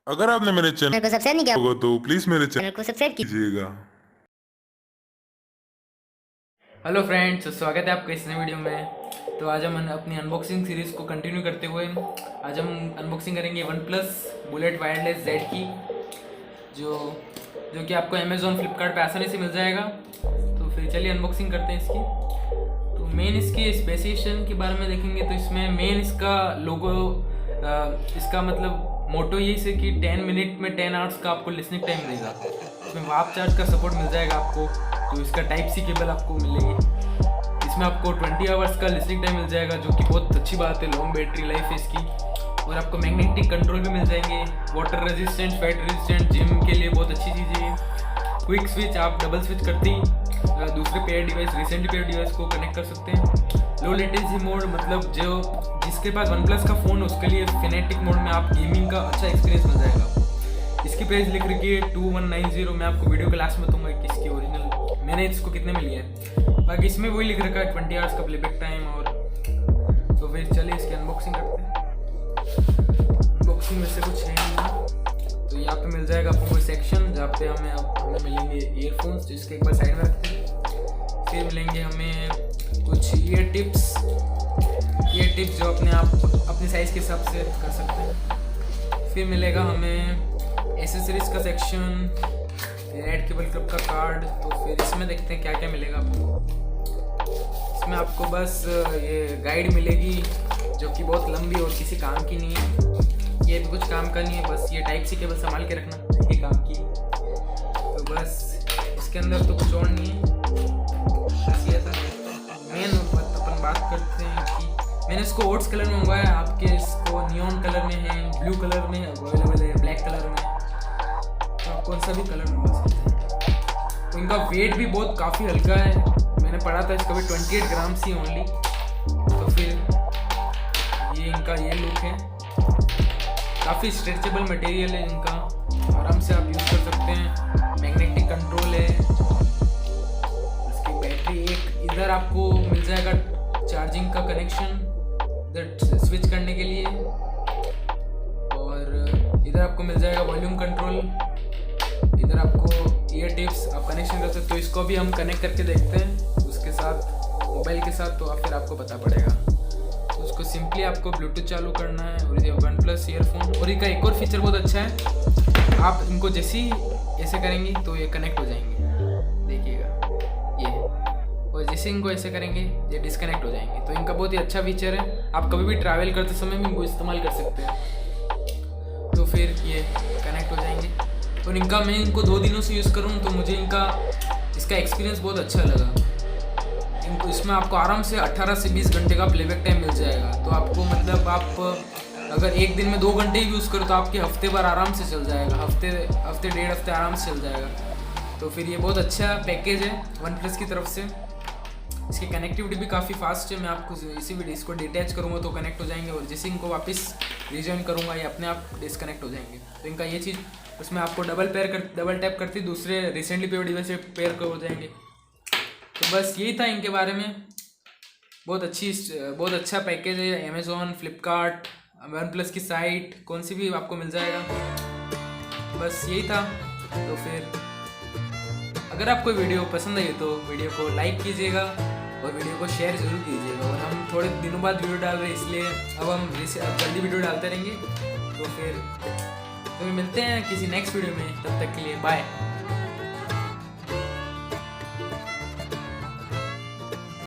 अगर आपने मेरे चैनल को सब्सक्राइब नहीं किया होगा तो प्लीज मेरे चैनल को सब्सक्राइब कीजिएगा। हेलो फ्रेंड्स, स्वागत है आपका इस नए वीडियो में। तो आज हम अपनी अनबॉक्सिंग सीरीज़ को कंटिन्यू करते हुए आज हम अनबॉक्सिंग करेंगे one plus bullet wireless Z की, जो कि आपको अमेज़ॉन फ्लिपकार्ट पे आसानी से मिल जाएगा। तो फिर चलिए अनबॉक्सिंग करते हैं इसकी। तो मेन इसकी स्पेसिफिकेशन के बारे में देखेंगे तो इसमें मेन इसका लोगो, इसका मतलब मोटो ये से कि 10 मिनट में 10 आवर्स का आपको लिसनिंग टाइम मिलेगा। इसमें वाप चार्ज का सपोर्ट मिल जाएगा आपको, तो इसका टाइप सी केबल आपको मिलेगी। इसमें आपको 20 आवर्स का लिसनिंग टाइम मिल जाएगा, जो कि बहुत अच्छी बात है, लॉन्ग बैटरी लाइफ है इसकी। और आपको मैग्नेटिक कंट्रोल भी मिल जाएंगे, water resistant, fat resistant, gym के लिए बहुत अच्छी चीज़ है। क्विक स्विच, आप डबल स्विच करते ही दूसरे pair device, recently pair device को कनेक्ट कर सकते हैं। लो लेटेंसी मोड, मतलब जो जिसके पास वन प्लस का फ़ोन उसके लिए फिनेटिक मोड में आप गेमिंग का अच्छा एक्सपीरियंस मिल जाएगा। इसकी प्राइस लिख रखी है 2190। मैं आपको वीडियो के लास्ट में बताऊंगा कि इसकी ओरिजिनल मैंने इसको कितने में लिया है। बाकी इसमें वही लिख रखा है 20 आवर्स का प्लेबैक टाइम। और तो फिर चलिए इसकी अनबॉक्सिंग करते हैं। अनबॉक्सिंग में से कुछ है नहीं, तो यहाँ पे मिल जाएगा आपको कोई सेक्शन जहाँ पे हमें मिलेंगे ईयरफोन्स, तो इसके एक बार साइड में रखते हैं। फिर मिलेंगे हमें कुछ ईयर टिप्स जो अपने साइज़ के हिसाब से कर सकते हैं। फिर मिलेगा हमें एसेसरीज का सेक्शन, रेड केबल क्लब का कार्ड। तो फिर इसमें देखते हैं क्या क्या मिलेगा आपको। इसमें आपको बस ये गाइड मिलेगी, जो कि बहुत लंबी और किसी काम की नहीं है। ये भी कुछ काम का नहीं है, बस ये टाइप सी केबल संभाल के रखना, ये काम की। तो बस इसके अंदर तो कुछ और नहीं है, बस ये था मेन। अपन बात करते हैं कि मैंने इसको ओट्स कलर में मंगवाया, आपके इसको नियॉन कलर में है, ब्लू कलर में अवेलेबल है, ब्लैक कलर में, तो आप कौन सा भी कलर मंगवा सकते हैं। तो इनका वेट भी बहुत काफ़ी हल्का है, मैंने पढ़ा था इसका वेट 28 ग्राम्स ही ओनली। तो फिर ये इनका ये लुक है, काफ़ी स्ट्रेचेबल मटेरियल है इनका, आराम से आप यूज़ कर सकते हैं। मैग्नेटिक कंट्रोल है, इसकी बैटरी एक इधर आपको मिल जाएगा चार्जिंग का कनेक्शन इधर स्विच करने के लिए, और इधर आपको मिल जाएगा वॉल्यूम कंट्रोल, इधर आपको ईयर टिप्स आप कनेक्शन कर सकते हो। तो इसको भी हम कनेक्ट करके देखते हैं उसके साथ, मोबाइल के साथ, तो फिर आपको पता पड़ेगा। तो उसको सिंपली आपको ब्लूटूथ चालू करना है, और ये वन प्लस ईयरफोन। और इनका एक और फीचर बहुत अच्छा है, आप इनको जैसे ही ऐसे करेंगे तो ये कनेक्ट हो जाएंगे, देखिएगा ये, और जैसे इनको ऐसे करेंगे ये डिस्कनेक्ट हो जाएंगे। तो इनका बहुत ही अच्छा फीचर है, आप कभी भी ट्रैवल करते समय भी इनको इस्तेमाल कर सकते हैं। तो फिर ये कनेक्ट हो जाएंगे। और इनका मैं इनको 2 दिनों से यूज़ करूँ तो मुझे इसका एक्सपीरियंस बहुत अच्छा लगा। इनको इसमें आपको आराम से 18 से 20 घंटे का प्लेबैक टाइम मिल जाएगा। तो आपको मतलब आप अगर एक दिन में 2 घंटे ही यूज़ करो तो आपके हफ्ते भर आराम से चल जाएगा, हफ्ते 1.5 हफ्ते आराम से चल जाएगा। तो फिर ये बहुत अच्छा पैकेज है वन प्लस की तरफ से। इसकी कनेक्टिविटी भी काफ़ी फास्ट है, मैं आपको इसी वीडियो इसको डिटैच करूँगा तो कनेक्ट हो जाएंगे, और जैसे इनको वापस रिजॉइन करूँगा ये अपने आप डिस्कनेक्ट हो जाएंगे। तो इनका ये चीज़, उसमें आपको डबल टैप करते दूसरे रिसेंटली पेयर डिवाइस से पेयर हो जाएंगे। तो बस यही था इनके बारे में। बहुत अच्छा पैकेज है, अमेज़ॉन, फ्लिपकार्ट, वन प्लस की साइट कौन सी भी आपको मिल जाएगा। बस यही था। तो फिर अगर आपको वीडियो पसंद आई तो वीडियो को लाइक कीजिएगा और वीडियो को शेयर ज़रूर कीजिएगा। और हम थोड़े दिनों बाद वीडियो डाल रहे हैं, इसलिए अब हम जल्दी वीडियो डालते रहेंगे। तो फिर मिलते हैं किसी नेक्स्ट वीडियो में, तब तक के लिए बाय।